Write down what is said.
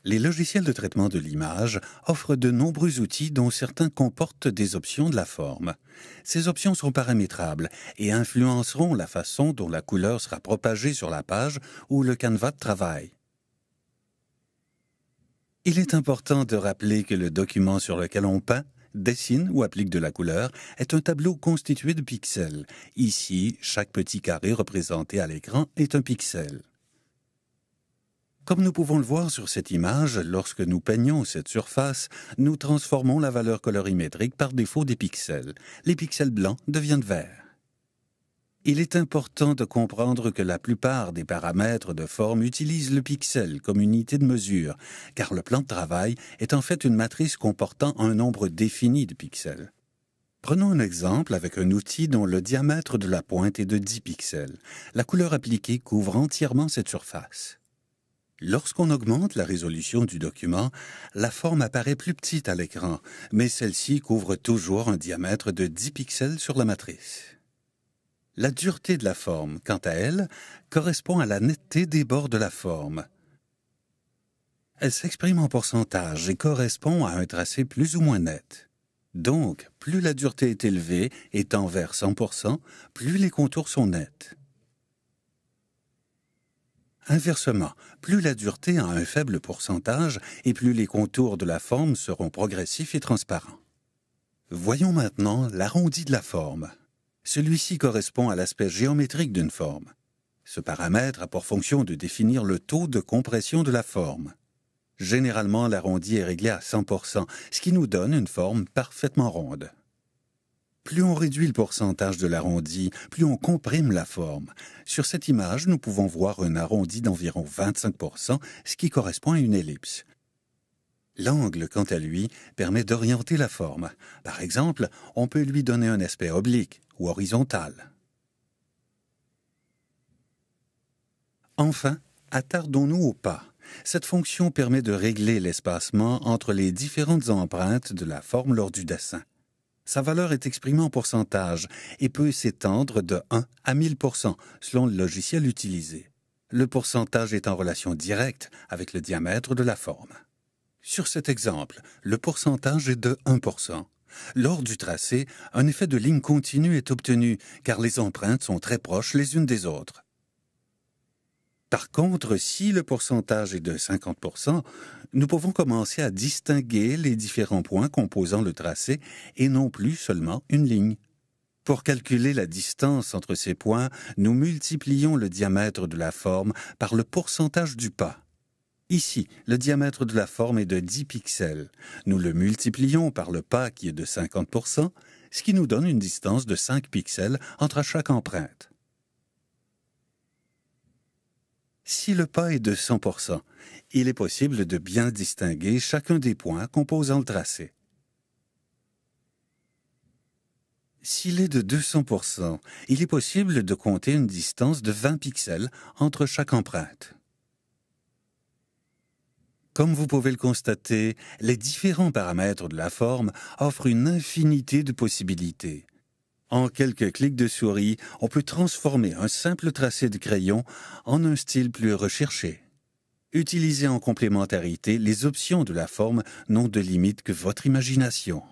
Les logiciels de traitement de l'image offrent de nombreux outils dont certains comportent des options de la forme. Ces options sont paramétrables et influenceront la façon dont la couleur sera propagée sur la page ou le canevas de travail. Il est important de rappeler que le document sur lequel on peint, dessine ou applique de la couleur est un tableau constitué de pixels. Ici, chaque petit carré représenté à l'écran est un pixel. Comme nous pouvons le voir sur cette image, lorsque nous peignons cette surface, nous transformons la valeur colorimétrique par défaut des pixels. Les pixels blancs deviennent verts. Il est important de comprendre que la plupart des paramètres de forme utilisent le pixel comme unité de mesure, car le plan de travail est en fait une matrice comportant un nombre défini de pixels. Prenons un exemple avec un outil dont le diamètre de la pointe est de 10 pixels. La couleur appliquée couvre entièrement cette surface. Lorsqu'on augmente la résolution du document, la forme apparaît plus petite à l'écran, mais celle-ci couvre toujours un diamètre de 10 pixels sur la matrice. La dureté de la forme, quant à elle, correspond à la netteté des bords de la forme. Elle s'exprime en pourcentage et correspond à un tracé plus ou moins net. Donc, plus la dureté est élevée et tend vers 100%, plus les contours sont nets. Inversement, plus la dureté a un faible pourcentage et plus les contours de la forme seront progressifs et transparents. Voyons maintenant l'arrondi de la forme. Celui-ci correspond à l'aspect géométrique d'une forme. Ce paramètre a pour fonction de définir le taux de compression de la forme. Généralement, l'arrondi est réglé à 100%, ce qui nous donne une forme parfaitement ronde. Plus on réduit le pourcentage de l'arrondi, plus on comprime la forme. Sur cette image, nous pouvons voir un arrondi d'environ 25%, ce qui correspond à une ellipse. L'angle, quant à lui, permet d'orienter la forme. Par exemple, on peut lui donner un aspect oblique ou horizontal. Enfin, attardons-nous au pas. Cette fonction permet de régler l'espacement entre les différentes empreintes de la forme lors du dessin. Sa valeur est exprimée en pourcentage et peut s'étendre de 1 à 1000% selon le logiciel utilisé. Le pourcentage est en relation directe avec le diamètre de la forme. Sur cet exemple, le pourcentage est de 1%. Lors du tracé, un effet de ligne continue est obtenu car les empreintes sont très proches les unes des autres. Par contre, si le pourcentage est de 50%, nous pouvons commencer à distinguer les différents points composant le tracé et non plus seulement une ligne. Pour calculer la distance entre ces points, nous multiplions le diamètre de la forme par le pourcentage du pas. Ici, le diamètre de la forme est de 10 pixels. Nous le multiplions par le pas qui est de 50%, ce qui nous donne une distance de 5 pixels entre chaque empreinte. Si le pas est de 100%, il est possible de bien distinguer chacun des points composant le tracé. S'il est de 200%, il est possible de compter une distance de 20 pixels entre chaque empreinte. Comme vous pouvez le constater, les différents paramètres de la forme offrent une infinité de possibilités. En quelques clics de souris, on peut transformer un simple tracé de crayon en un style plus recherché. Utilisez en complémentarité les options de la forme n'ont de limite que votre imagination.